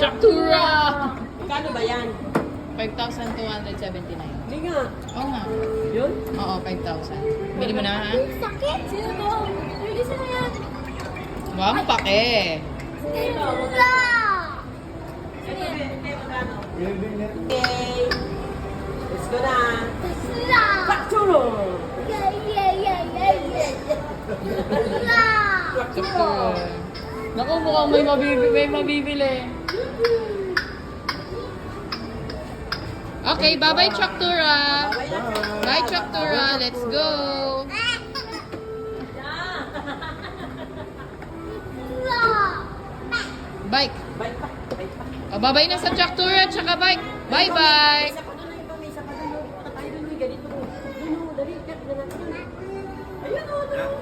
Chaktura! Kano ba yan? 5,279. Hindi nga. Oo nga. Yun? Oo, 5,000. Bili mo na, ha? Sakit! Sino to? Pwede sino yan? Wow, mapake. Stella! Okay. Let's go na. Stella! Pakturo! Yeah, yeah, yeah, yeah, yeah. Stella! Chaktura. Naku, mukhang may mabibili. Okay, bye-bye, Chaktura. Bye, Chaktura. Let's go. Bike. Bye pa. Bye pa. Oh, bye-bye na sa Chaktura at saka bike. Bye-bye. Isa pa doon, iba, may isa pa doon. Tayo doon, may ganito. Doon, dali, kat na natin. Ayun, doon.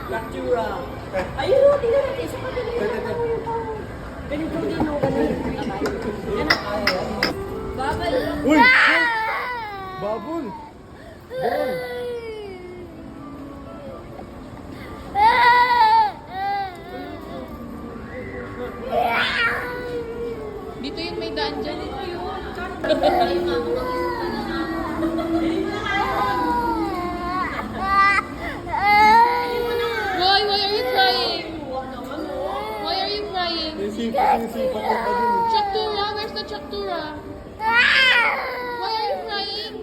Pakturo. Ayun, tingnan natin. Isa pa doon. Ganito din, ganito. Yan na. Babay. Uy! Babol! Dito yun, may daan dyan. Why are you crying? Why are you crying? Sinisipat ka pa din. Chaktura, where's the Chaktura? Why are you crying?